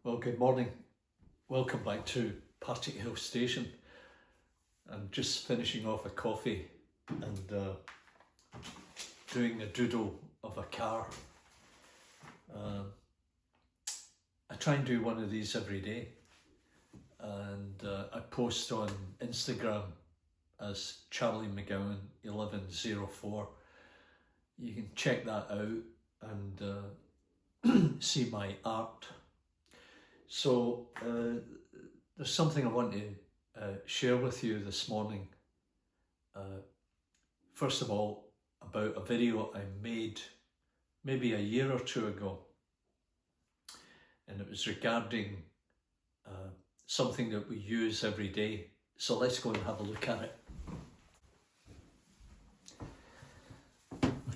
Well, good morning. Welcome back to Partickhill Station. I'm just finishing off a coffee and doing a doodle of a car. I try and do one of these every day, and I post on Instagram as Charlie McGowan 1104. You can check that out and see my art. So there's something I want to share with you this morning. First of all, about a video I made maybe a year or two ago, and it was regarding something that we use every day. So let's go and have a look at it.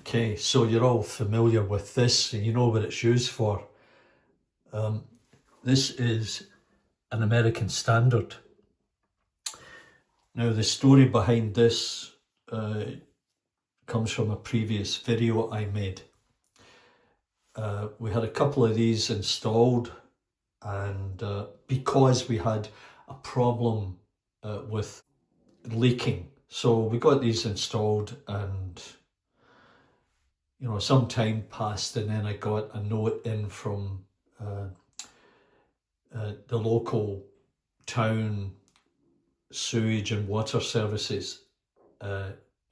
Okay, so you're all familiar with this and you know what it's used for. This is an American Standard. Now, the story behind this comes from a previous video I made. We had a couple of these installed, and because we had a problem with leaking, so we got these installed, and some time passed, and then I got a note in from the local town sewage and water services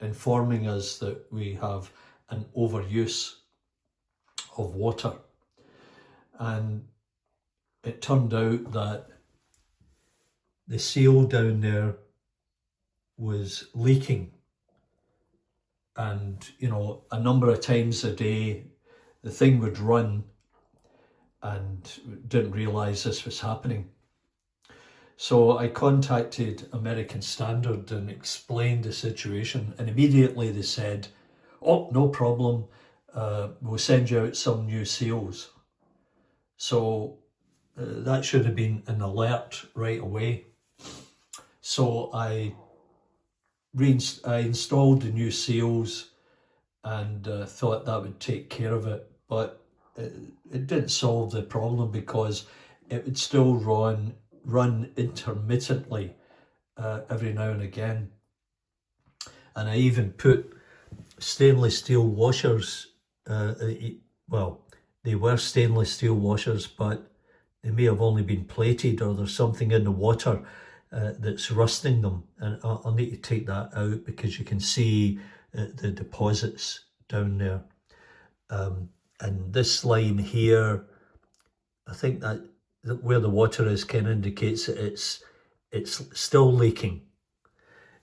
informing us that we have an overuse of water. And it turned out that the seal down there was leaking, and a number of times a day the thing would run, and didn't realise this was happening. So I contacted American Standard and explained the situation, and immediately they said, "Oh, no problem, we'll send you out some new seals." So that should have been an alert right away. So I installed the new seals and thought that would take care of it, but it didn't solve the problem, because it would still run intermittently every now and again. And I even put stainless steel washers, well, they were stainless steel washers, but they may have only been plated, or there's something in the water that's rusting them, and I'll need to take that out, because you can see the deposits down there. And this line here, I think that where the water is kind of indicates that it's still leaking.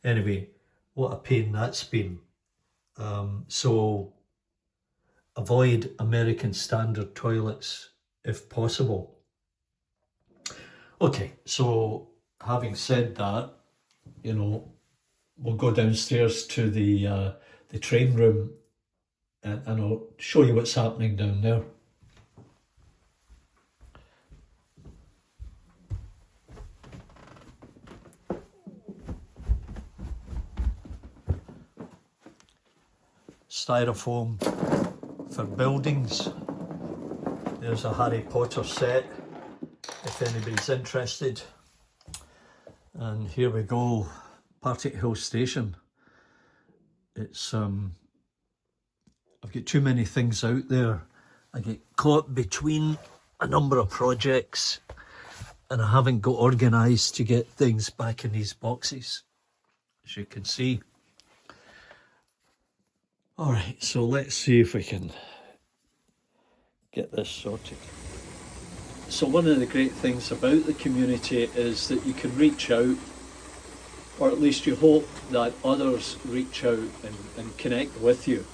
Anyway, what a pain that's been. So avoid American Standard toilets if possible. Okay, so having said that, we'll go downstairs to the train room, and I'll show you what's happening down there. Styrofoam for buildings. There's a Harry Potter set, if anybody's interested. And here we go, Partickhill Station. It's I've got too many things out there. I get caught between a number of projects, and I haven't got organised to get things back in these boxes, as you can see. All right, so let's see if we can get this sorted. So one of the great things about the community is that you can reach out, or at least you hope that others reach out and connect with you.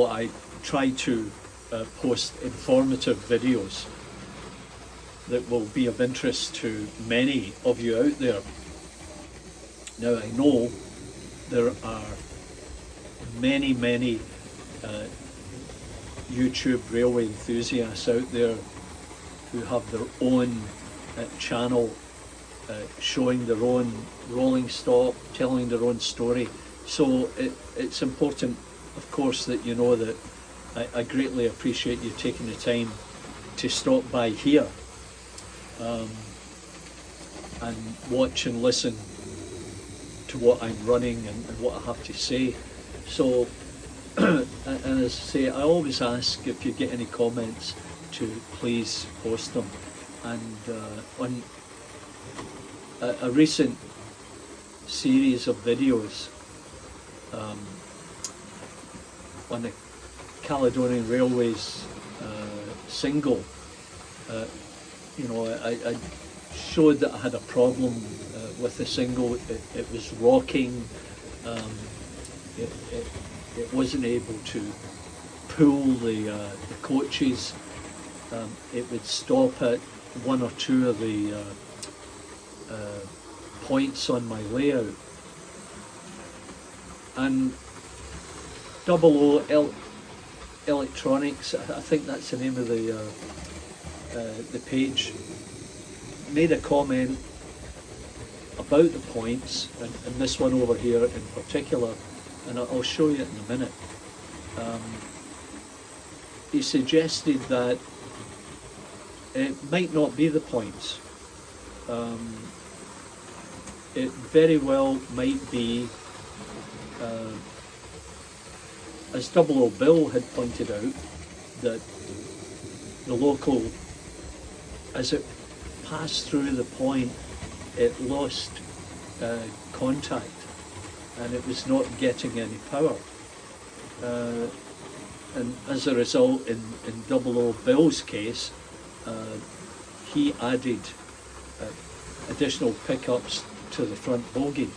I try to post informative videos that will be of interest to many of you out there. Now, I know there are many YouTube railway enthusiasts out there who have their own channel showing their own rolling stock, telling their own story. So it's important, of course, that you know that I greatly appreciate you taking the time to stop by here and watch and listen to what I'm running and what I have to say. So, and as I say, I always ask if you get any comments to please post them. And on a recent series of videos on the Caledonian Railways single, you know, I showed that I had a problem with the single. It was rocking. It wasn't able to pull the coaches. It would stop at one or two of the points on my layout. And Double O Electronics, I think that's the name of the page, made a comment about the points, and this one over here in particular, and I'll show you it in a minute. He suggested that it might not be the points. It very well might be, as Double O Bill had pointed out, that the local, as it passed through the point, it lost contact and it was not getting any power. And as a result, in Double O Bill's case, he added additional pickups to the front bogie.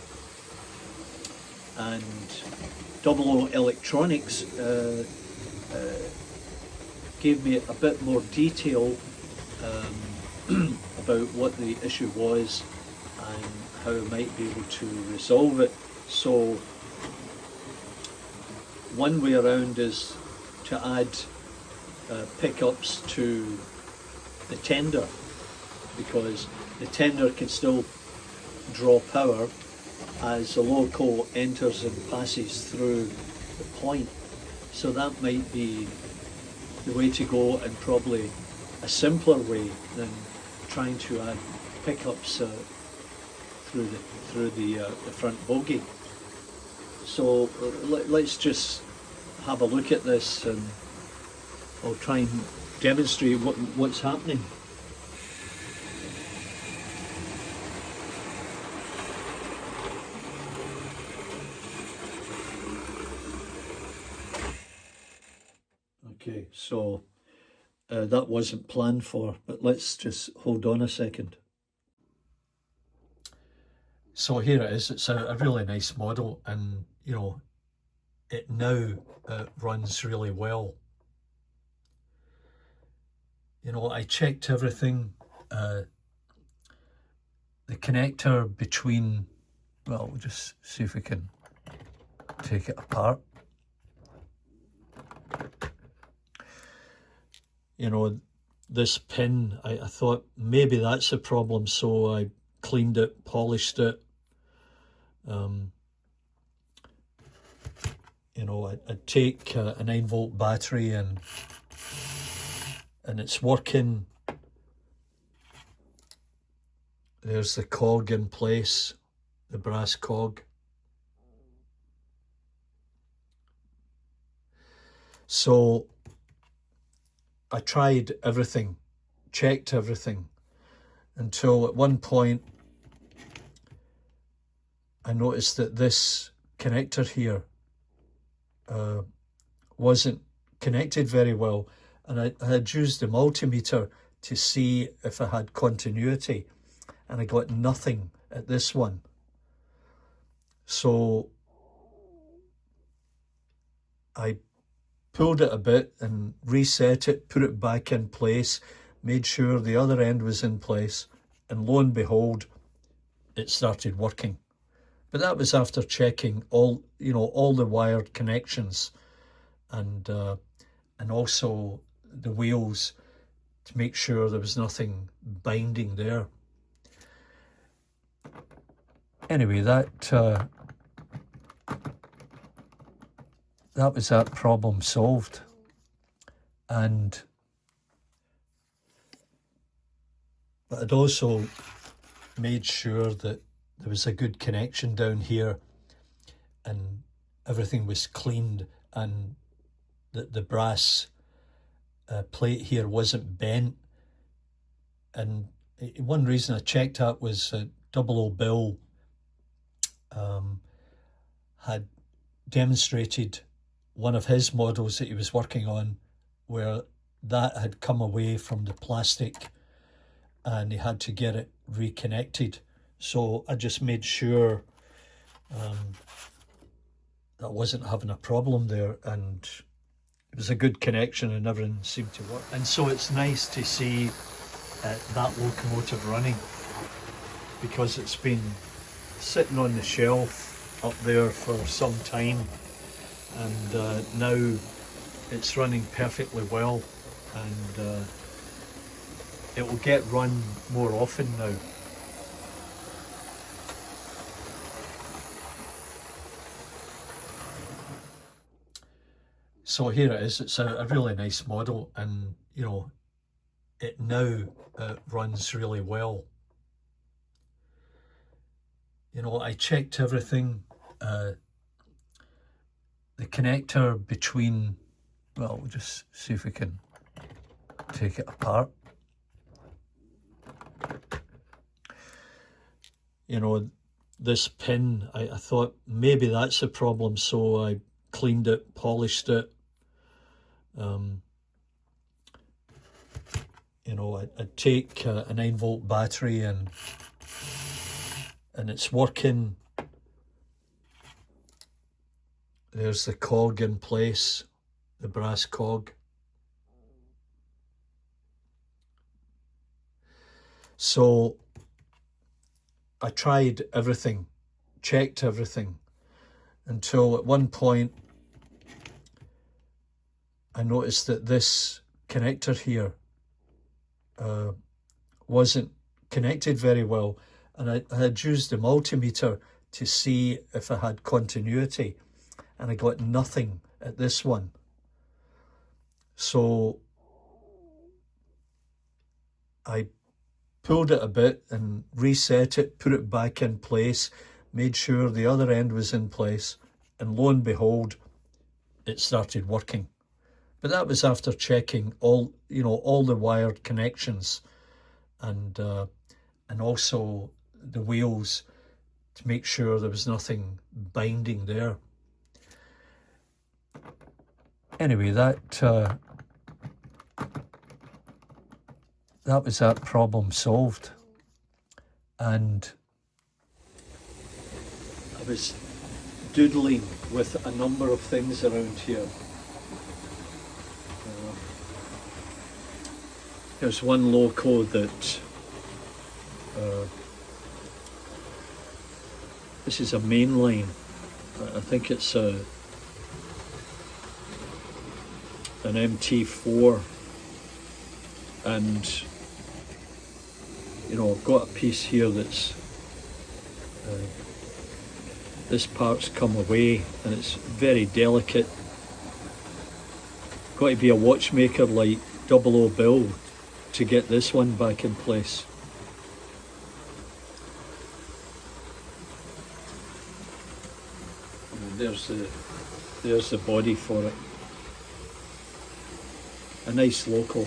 And Double O Electronics gave me a bit more detail about what the issue was and how I might be able to resolve it. So one way around is to add pickups to the tender, because the tender can still draw power as the loco enters and passes through the point. So that might be the way to go, and probably a simpler way than trying to add pickups through the front bogie. So let's just have a look at this, and I'll try and demonstrate what's happening. Okay, so that wasn't planned for, but let's just hold on a second. So here it is. It's a really nice model, and you know, it now runs really well. You know, I checked everything. The connector between, well, we'll just see if we can take it apart. You know, this pin, I thought maybe that's the problem, so I cleaned it, polished it. You know, I'd take a 9-volt battery and it's working. There's the cog in place, the brass cog. So I tried everything, checked everything, until at one point I noticed that this connector here wasn't connected very well, and I had used the multimeter to see if I had continuity, and I got nothing at this one. So I pulled it a bit and reset it, put it back in place, made sure the other end was in place, and lo and behold, it started working. But that was after checking all the wired connections, and also the wheels, to make sure there was nothing binding there. Anyway, that was that problem solved. And But I'd also made sure that there was a good connection down here and everything was cleaned, and that the brass plate here wasn't bent. And one reason I checked that was Double O Bill had demonstrated one of his models that he was working on where that had come away from the plastic and he had to get it reconnected. So I just made sure that I wasn't having a problem there, and it was a good connection and everything seemed to work. And so it's nice to see that locomotive running, because it's been sitting on the shelf up there for some time, and now it's running perfectly well, and it will get run more often now. So here it is. It's a really nice model, and you know, it now runs really well. You know, I checked everything. The connector between, well, we'll just see if we can take it apart. You know, this pin, I thought maybe that's the problem, so I cleaned it, polished it. You know, I'd take a 9-volt battery and it's working. There's the cog in place, the brass cog. So I tried everything, checked everything, until at one point I noticed that this connector here wasn't connected very well, and I had used the multimeter to see if I had continuity, and I got nothing at this one. So I pulled it a bit and reset it, put it back in place, made sure the other end was in place, and lo and behold, it started working. But that was after checking all, you know, all the wired connections, and also the wheels, to make sure there was nothing binding there. Anyway, that was that problem solved, and I was doodling with a number of things around here. There's one loco that this is a main line. I think it's an MT4, and you know, I've got a piece here that's this part's come away and it's very delicate. Got to be a watchmaker like Double O Bill to get this one back in place. And there's the body for it. A nice local.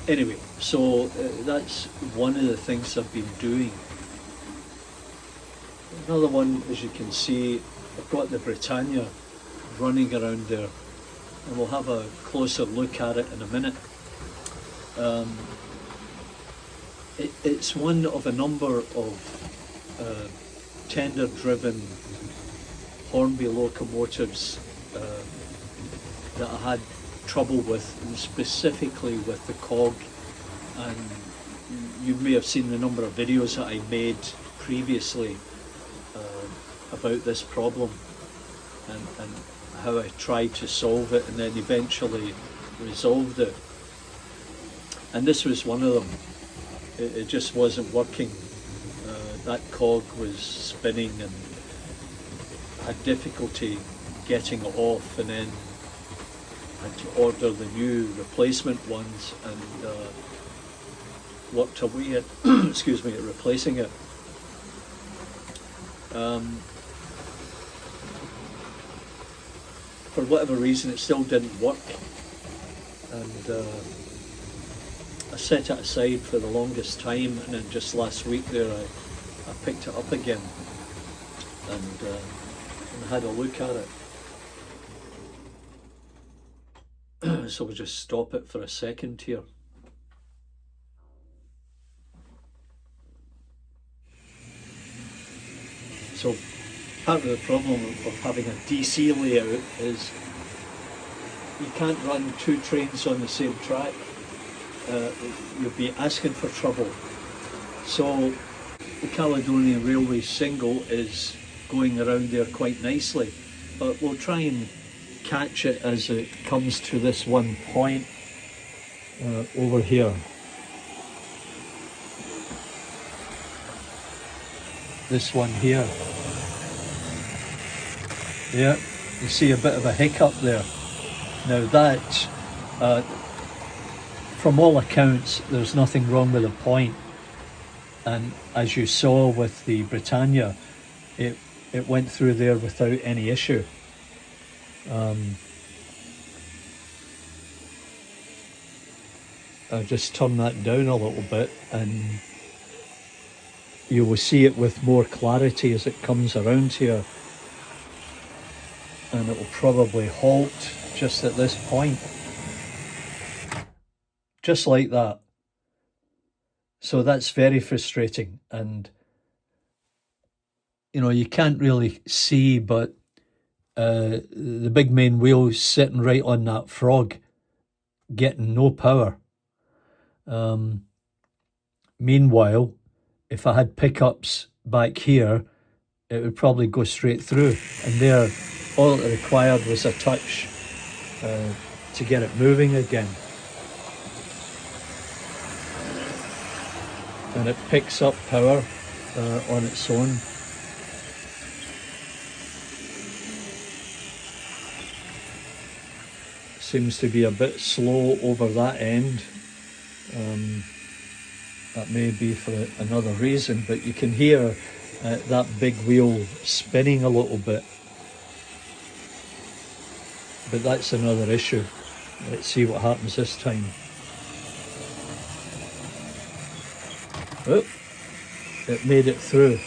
Anyway, so that's one of the things I've been doing. Another one, as you can see, I've got the Britannia running around there, and we'll have a closer look at it in a minute. It's one of a number of tender-driven Hornby locomotives that I had trouble with, and specifically with the cog. And you may have seen the number of videos that I made previously about this problem, and how I tried to solve it and then eventually resolved it. And this was one of them. It just wasn't working. That cog was spinning and I had difficulty getting it off, and then had to order the new replacement ones, and worked away at excuse me, at replacing it. For whatever reason, it still didn't work, and I set it aside for the longest time, and then just last week there I picked it up again and had a look at it. So we'll just stop it for a second here. So part of the problem of having a DC layout is you can't run two trains on the same track. You'll be asking for trouble. So the Caledonian Railway single is going around there quite nicely, but we'll try and catch it as it comes to this one point over here. This one here. Yeah, you see a bit of a hiccup there. Now that, from all accounts, there's nothing wrong with the point. And as you saw with the Britannia, it went through there without any issue. I'll just turn that down a little bit, and you will see it with more clarity as it comes around here, and it will probably halt just at this point, just like that. So that's very frustrating, and you know, you can't really see, but the big main wheel's sitting right on that frog, getting no power. Meanwhile, if I had pickups back here, it would probably go straight through, and there all it required was a touch to get it moving again. And it picks up power on its own. Seems to be a bit slow over that end. That may be for another reason, but you can hear that big wheel spinning a little bit. But that's another issue. Let's see what happens this time. Oh, it made it through.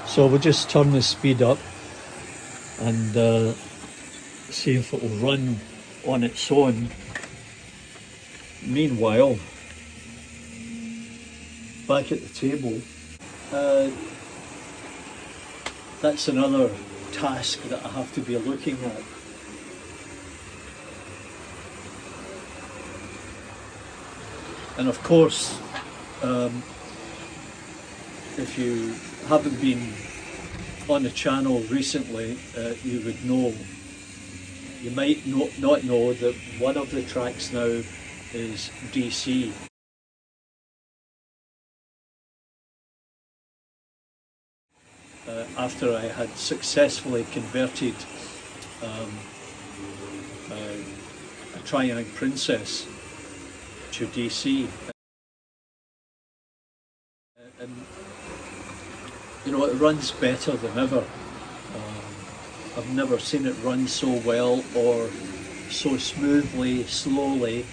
So we'll just turn the speed up and see if it will run on its own. Meanwhile, back at the table, that's another task that I have to be looking at. And of course, if you haven't been on the channel recently, you would know, you might not know that one of the tracks now is DC. After I had successfully converted a TRIANG Princess to DC. And you know, it runs better than ever. I've never seen it run so well or so smoothly, slowly,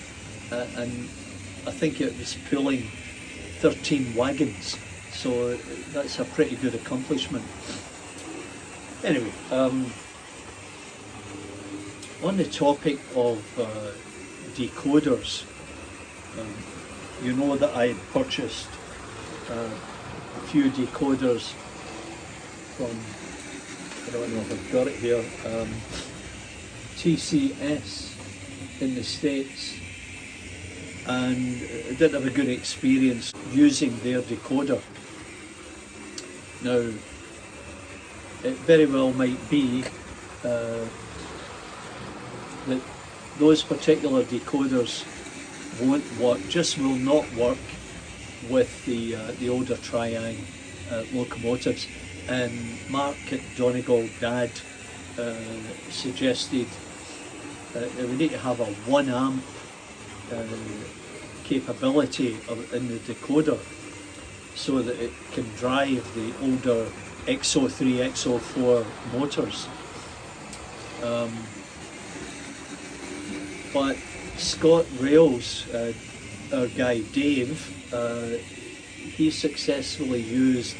and I think it was pulling 13 wagons, so that's a pretty good accomplishment. Anyway, on the topic of decoders, you know that I had purchased a few decoders from, I don't know if I've got it here, TCS in the States, and I didn't have a good experience using their decoder. Now, it very well might be that those particular decoders won't work, just will not work with the older TRIANG locomotives, and Mark at Donegal, Dad, suggested that we need to have a 1 amp capability in the decoder so that it can drive the older XO3, XO4 motors. But Scott Rails, our guy Dave, he successfully used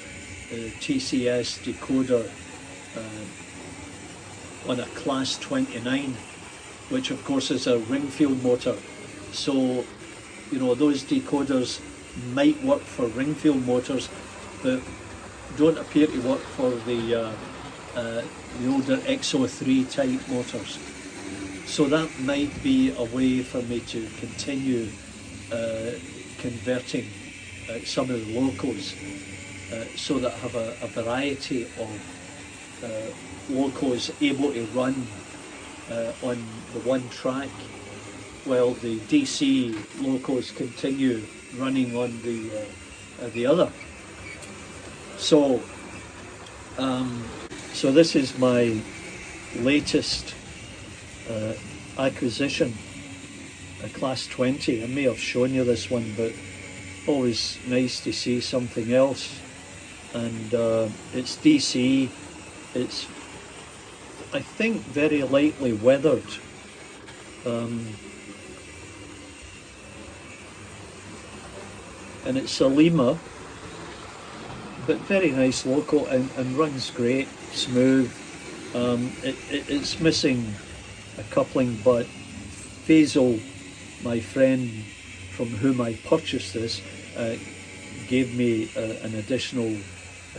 the TCS decoder on a class 29, which of course is a Ringfield motor. So, you know, those decoders might work for Ringfield motors, but don't appear to work for the older XO3 type motors. So that might be a way for me to continue converting some of the locos so that I have a variety of locos able to run on the one track, while the DC locos continue running on the other. So, so this is my latest acquisition, a class 20. I may have shown you this one, but always nice to see something else. And it's DC. It's, I think, very lightly weathered. And it's a Lima, but very nice loco, and runs great, smooth. It's missing a coupling, but Faisal, my friend from whom I purchased this, gave me an additional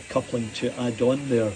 coupling to add on there.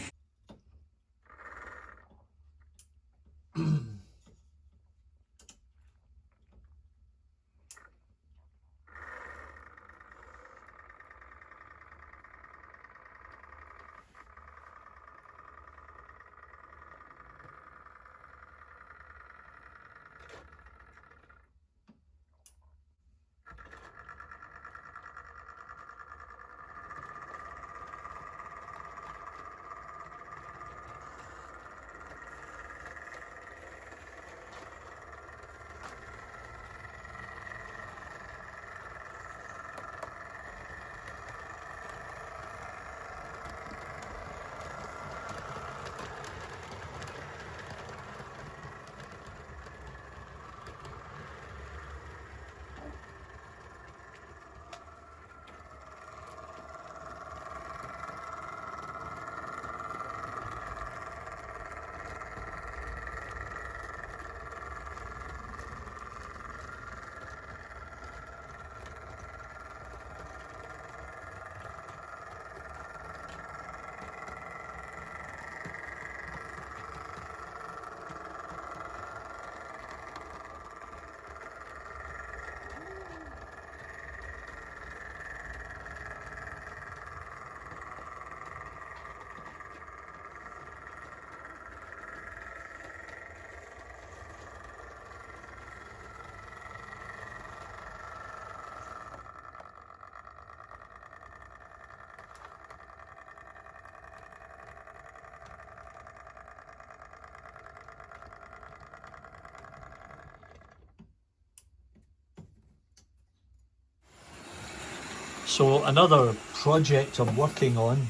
So another project I'm working on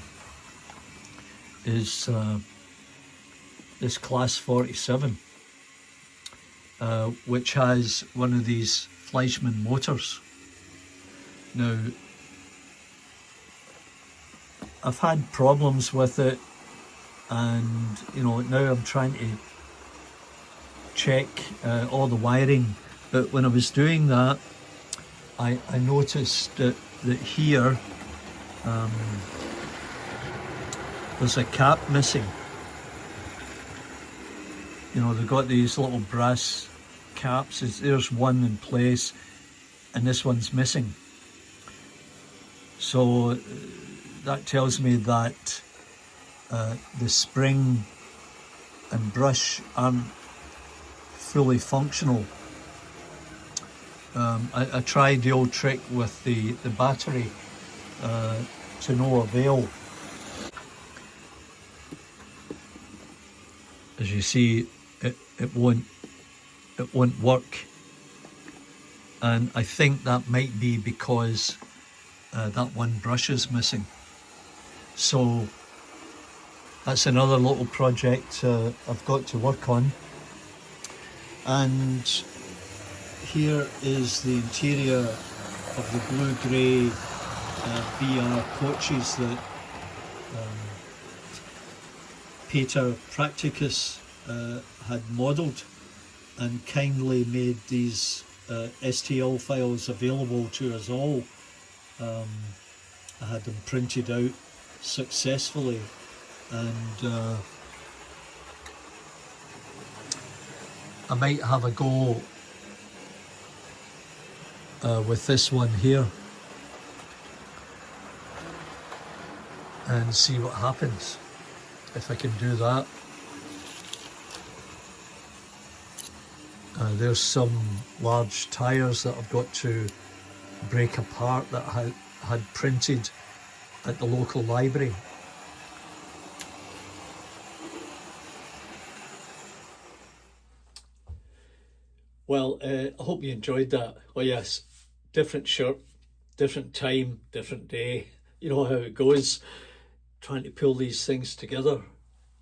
is this class 47, which has one of these Fleischmann motors. Now, I've had problems with it, and you know, now I'm trying to check all the wiring, but when I was doing that, I noticed that here there's a cap missing. You know, they've got these little brass caps. There's one in place and this one's missing. So that tells me that the spring and brush aren't fully functional. I tried the old trick with the battery to no avail. as you see, it won't work, and I think that might be because that one brush is missing. So that's another little project I've got to work on. And here is the interior of the blue-grey BR coaches that Peter Practicus had modelled and kindly made these STL files available to us all. I had them printed out successfully, and I might have a go with this one here and see what happens if I can do that. There's some large tyres that I've got to break apart that I had printed at the local library. Well, I hope you enjoyed that. Oh yes, different shirt, different time, different day. You know how it goes, trying to pull these things together.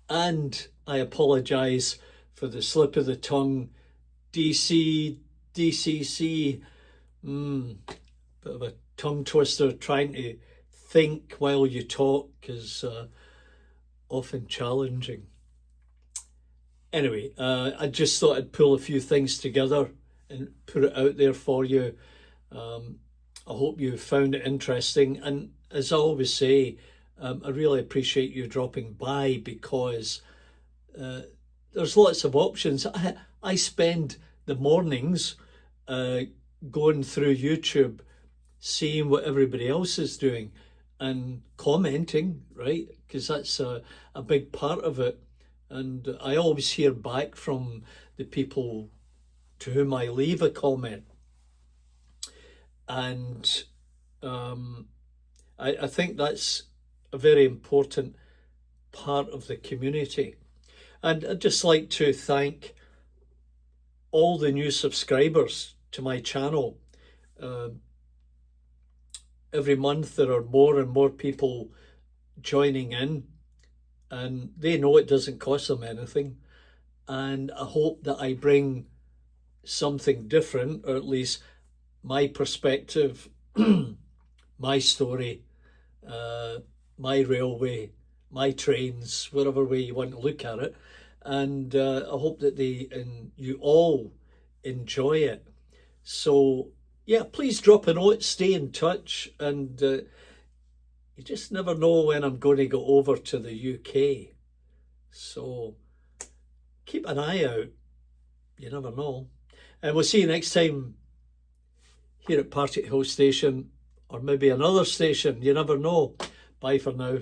And I apologise for the slip of the tongue. DC, DCC, bit of a tongue twister. Trying to think while you talk is often challenging. Anyway, I just thought I'd pull a few things together and put it out there for you. I hope you found it interesting. And as I always say, I really appreciate you dropping by, because there's lots of options. I spend the mornings going through YouTube, seeing what everybody else is doing and commenting, right? Because that's a big part of it. And I always hear back from the people to whom I leave a comment. And I think that's a very important part of the community. And I'd just like to thank all the new subscribers to my channel. Every month there are more and more people joining in, and they know it doesn't cost them anything. And I hope that I bring something different, or at least my perspective, my story, my railway, my trains, whatever way you want to look at it. And I hope that you all enjoy it. So yeah, please drop a note, stay in touch, and you just never know when I'm going to go over to the UK. So keep an eye out. You never know. And we'll see you next time here at Partickhill Station, or maybe another station. You never know. Bye for now.